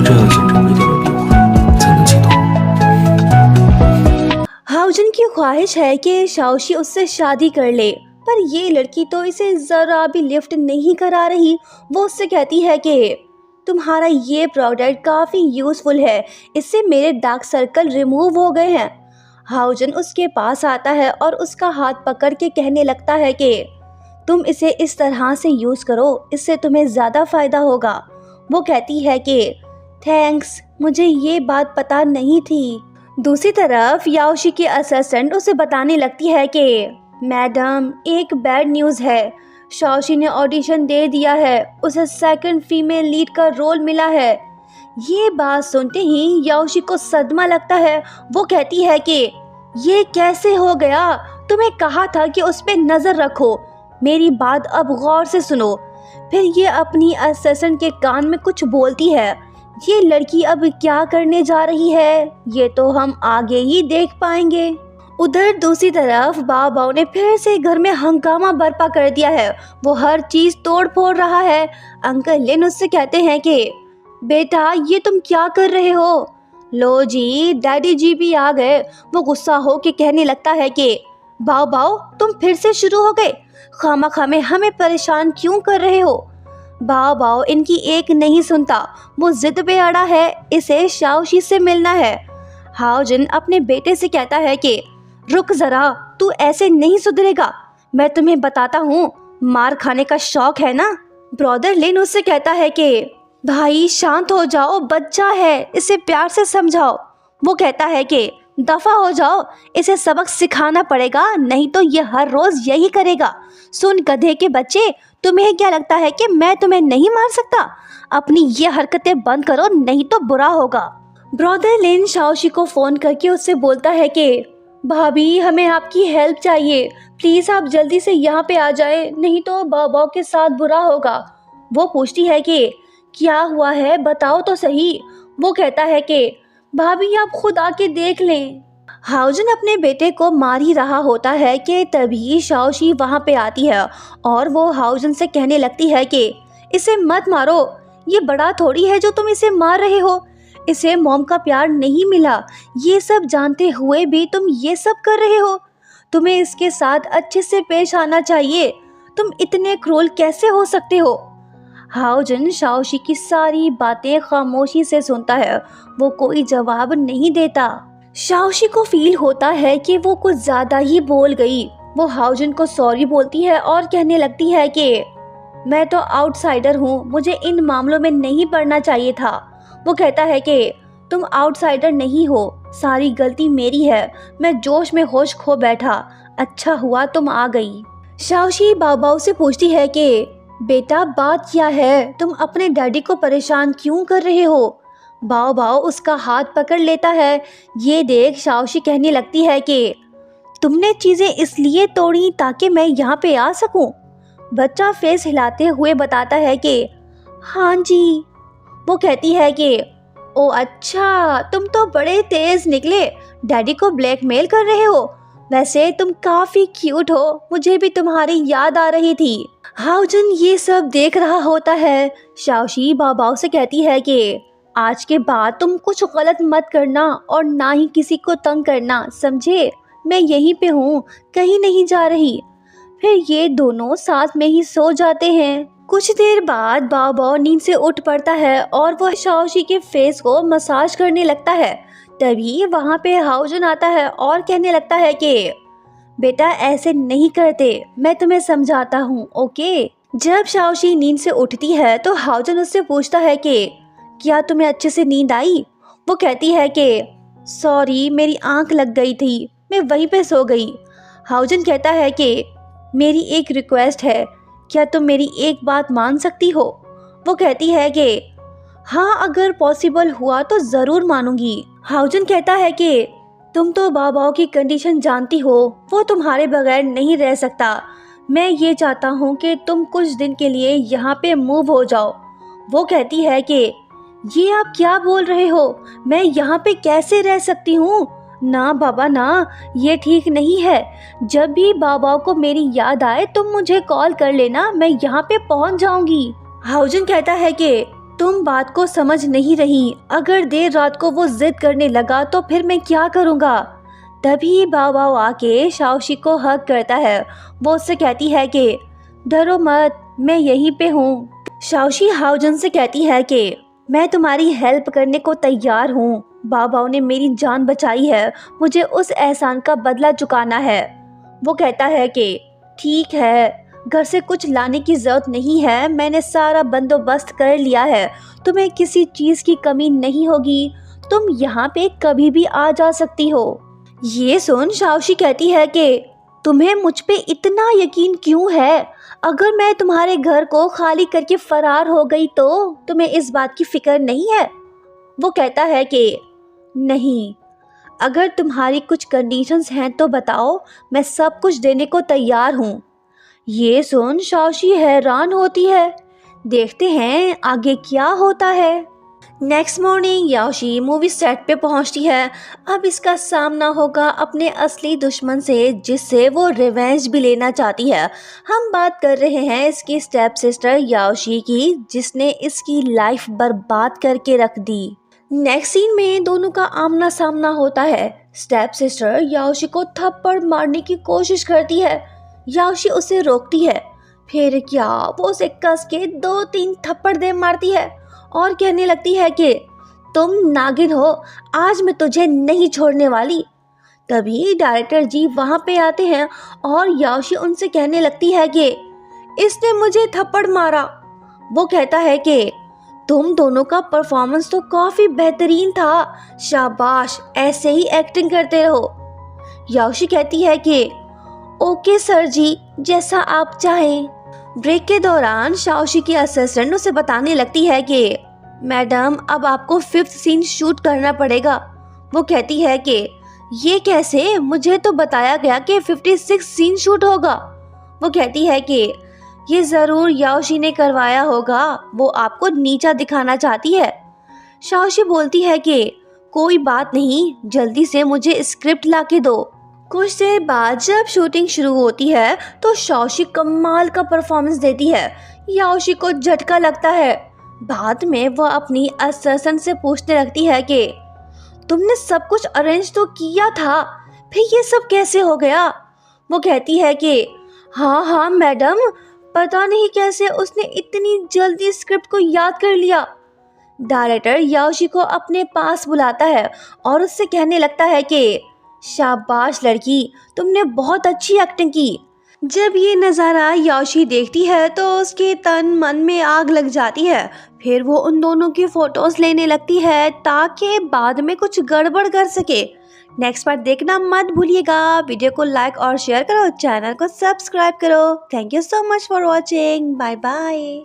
这进程一定要变化，才能启动。 हाउजन की ख्वाहिश है कि शाओशी उससे शादी कर ले, पर ये लड़की तो इसे ज़रा भी लिफ्ट नहीं करा रही। वो उससे कहती है कि तुम्हारा ये प्रोडक्ट काफ़ी यूज़फुल है, इससे मेरे डार्क सर्कल रिमूव हो गए हैं। हाउजन उसके पास आता है और उसका हाथ पकड़ के कहने लगता है कि तुम इसे इस तरह से यूज़ करो, इससे तुम्हें ज़्यादा फ़ायदा होगा। वो कहती है कि थैंक्स, मुझे ये बात पता नहीं थी। दूसरी तरफ याओशी की असिस्टेंट उसे बताने लगती है कि मैडम, एक बैड न्यूज़ है, शाओशी ने ऑडिशन दे दिया है, उसे सेकंड फीमेल लीड का रोल मिला है। ये बात सुनते ही याओशी को सदमा लगता है। वो कहती है कि ये कैसे हो गया, तुम्हें कहा था कि उस पर नज़र रखो, मेरी बात अब गौर से सुनो। फिर ये अपनी असिस्टेंट के कान में कुछ बोलती है। ये लड़की अब क्या करने जा रही है, ये तो हम आगे ही देख पाएंगे। उधर दूसरी तरफ बाओ ने फिर से घर में हंगामा बर्पा कर दिया है। वो हर चीज़ तोड़ फोड़ रहा है। अंकल लिन उससे कहते हैं कि बेटा, ये तुम क्या कर रहे हो? लो जी, डैडी जी भी आ गए। वो गुस्सा हो के कहने लगता है कि बाओ, तुम फिर से शुरू हो गए, खामा में हमें परेशान क्यों कर रहे हो? बाओ इनकी एक नहीं सुनता। वो जिद पे अड़ा है, इसे शाओशी से मिलना है। हाओजन अपने बेटे से कहता है कि रुक जरा, तू ऐसे नहीं सुधरेगा, मैं तुम्हें बताता हूँ, मार खाने का शौक है ना? ब्रदर लिन उससे कहता है कि भाई शांत हो जाओ, बच्चा है, इसे प्यार से समझाओ। वो कहता है कि दफा हो जाओ, इसे सबक सिखाना पड़ेगा, नहीं तो ये हर रोज यही करेगा। सुन गधे के बच्चे, तुम्हें क्या लगता है कि मैं तुम्हें नहीं मार सकता? अपनी ये हरकतें बंद करो, नहीं तो बुरा होगा। ब्रदर लिन शाओशी को फोन करके उससे बोलता है कि भाभी, हमें आपकी हेल्प चाहिए, प्लीज आप जल्दी से यहाँ पे आ जाए, नहीं तो बाओ के साथ बुरा होगा। वो पूछती है कि क्या हुआ है, बताओ तो सही। वो कहता है कि भाभी आप खुद आके देख लें। हाउजन अपने बेटे को मार ही रहा होता है कि तभी शाओशी वहाँ पे आती है और वो हाउजन से कहने लगती है कि इसे मत मारो, ये बड़ा थोड़ी है जो तुम इसे मार रहे हो, इसे मॉम का प्यार नहीं मिला, ये सब जानते हुए भी तुम ये सब कर रहे हो। तुम्हें इसके साथ अच्छे से पेश आना चाहिए, तुम इतने क्रूर कैसे हो सकते हो? हाओजन शाओशी की सारी बातें खामोशी से सुनता है, वो कोई जवाब नहीं देता। शाओशी को फील होता है कि वो कुछ ज्यादा ही बोल गई। वो हाओजन को सॉरी बोलती है और कहने लगती है कि मैं तो आउटसाइडर हूँ, मुझे इन मामलों में नहीं पड़ना चाहिए था। वो कहता है कि तुम आउटसाइडर नहीं हो, सारी गलती मेरी है, मैं जोश में होश खो बैठा, अच्छा हुआ तुम आ गई। शाओशी बाओ से पूछती है कि बेटा बात क्या है, तुम अपने डैडी को परेशान क्यों कर रहे हो? बाओ उसका हाथ पकड़ लेता है। ये देख शाओशी कहने लगती है कि तुमने चीज़ें इसलिए तोड़ी ताकि मैं यहाँ पे आ सकूं? बच्चा फेस हिलाते हुए बताता है कि हाँ जी। वो कहती है कि ओ अच्छा, तुम तो बड़े तेज निकले, डैडी को ब्लैकमेल कर रहे हो। वैसे तुम काफ़ी क्यूट हो, मुझे भी तुम्हारी याद आ रही थी। हाओजन ये सब देख रहा होता है। शाओशी बाओ से कहती है कि आज के बाद तुम कुछ गलत मत करना और ना ही किसी को तंग करना, समझे? मैं यहीं पे हूँ, कहीं नहीं जा रही। फिर ये दोनों साथ में ही सो जाते हैं। कुछ देर बाद बाओ नींद से उठ पड़ता है और वो शाओशी के फेस को मसाज करने लगता है। तभी वहाँ पे हाओजन आता है और कहने लगता है कि बेटा ऐसे नहीं करते, मैं तुम्हें समझाता हूँ, ओके? जब शाओशी नींद से उठती है तो हाओजन उससे पूछता है कि क्या तुम्हें अच्छे से नींद आई? वो कहती है कि सॉरी, मेरी आंख लग गई थी, मैं वहीं पे सो गई। हाओजन कहता है कि मेरी एक रिक्वेस्ट है, क्या तुम मेरी एक बात मान सकती हो? वो कहती है कि हाँ, अगर पॉसिबल हुआ तो ज़रूर मानूंगी। हाओजन कहता है कि तुम तो बाओ की कंडीशन जानती हो, वो तुम्हारे बगैर नहीं रह सकता, मैं ये चाहता हूँ कि तुम कुछ दिन के लिए यहाँ पे मूव हो जाओ। वो कहती है कि ये आप क्या बोल रहे हो, मैं यहाँ पे कैसे रह सकती हूँ? ना बाबा ना, ये ठीक नहीं है, जब भी बाबा को मेरी याद आए तुम मुझे कॉल कर लेना, मैं यहाँ पे पहुँच जाऊंगी। हाओजन कहता है कि तुम बात को समझ नहीं रही। अगर देर रात को वो जिद करने लगा तो फिर मैं क्या करूँगा। तभी बाओ आके शाओशी को हक करता है। वो उससे कहती है कि डरो मत, मैं यहीं पे हूँ। शाओशी हाओजन से कहती है कि मैं तुम्हारी हेल्प करने को तैयार हूँ। बाओ ने मेरी जान बचाई है, मुझे उस एहसान का बदला चुकाना है। वो कहता है कि ठीक है, घर से कुछ लाने की जरूरत नहीं है, मैंने सारा बंदोबस्त कर लिया है, तुम्हें किसी चीज़ की कमी नहीं होगी, तुम यहाँ पे कभी भी आ जा सकती हो। ये सुन शाओशी कहती है कि तुम्हें मुझ पे इतना यकीन क्यों है? अगर मैं तुम्हारे घर को खाली करके फरार हो गई तो तुम्हें इस बात की फिक्र नहीं है? वो कहता है कि नहीं, अगर तुम्हारी कुछ कंडीशंस हैं तो बताओ, मैं सब कुछ देने को तैयार हूँ। ये सुन शाओशी हैरान होती है। देखते हैं आगे क्या होता है। नेक्स्ट मॉर्निंग याओशी मूवी सेट पे पहुंचती है। अब इसका सामना होगा अपने असली दुश्मन से, जिससे वो रिवेंज भी लेना चाहती है। हम बात कर रहे हैं इसकी स्टेप सिस्टर याओशी की, जिसने इसकी लाइफ बर्बाद करके रख दी। नेक्स्ट सीन में दोनों का आमना सामना होता है। स्टेप सिस्टर याओशी को थप्पड़ मारने की कोशिश करती है। याओशी उसे रोकती है। फिर क्या, वो उसे कस के 2-3 थप्पड़ दे मारती है और कहने लगती है कि तुम नागिन हो, आज मैं तुझे नहीं छोड़ने वाली। तभी डायरेक्टर जी वहाँ पे आते हैं और याओशी उनसे कहने लगती है कि इसने मुझे थप्पड़ मारा। वो कहता है कि तुम दोनों का परफॉर्मेंस तो काफी बेहतरीन था, शाबाश, ऐसे ही एक्टिंग करते रहो। याओशी कहती है कि ओके सर जी, जैसा आप चाहें। ब्रेक के दौरान शाओशी की असिस्टेंट उसे बताने लगती है कि मैडम, अब आपको 5th सीन शूट करना पड़ेगा। वो कहती है कि ये कैसे, मुझे तो बताया गया कि 56 सीन शूट होगा। वो कहती है कि ये ज़रूर याओशी ने करवाया होगा, वो आपको नीचा दिखाना चाहती है। शाओशी बोलती है कि कोई बात नहीं, जल्दी से मुझे स्क्रिप्ट ला के दो। कुछ देर बाद जब शूटिंग शुरू होती है तो शाओशी कमाल का परफॉर्मेंस देती है। याओशी को झटका लगता है। बाद में वह अपनी असिस्टेंट से पूछने लगती है कि तुमने सब कुछ अरेंज तो किया था, फिर ये सब कैसे हो गया? वो कहती है कि हाँ मैडम, पता नहीं कैसे उसने इतनी जल्दी स्क्रिप्ट को याद कर लिया। डायरेक्टर याओशी को अपने पास बुलाता है और उससे कहने लगता है कि शाबाश लड़की, तुमने बहुत अच्छी एक्टिंग की। जब ये नज़ारा याओशी देखती है तो उसके तन मन में आग लग जाती है। फिर वो उन दोनों की फोटोज लेने लगती है ताकि बाद में कुछ गड़बड़ कर सके। नेक्स्ट पार्ट देखना मत भूलिएगा। वीडियो को लाइक और शेयर करो, चैनल को सब्सक्राइब करो। Thank you so much for watching. Bye bye.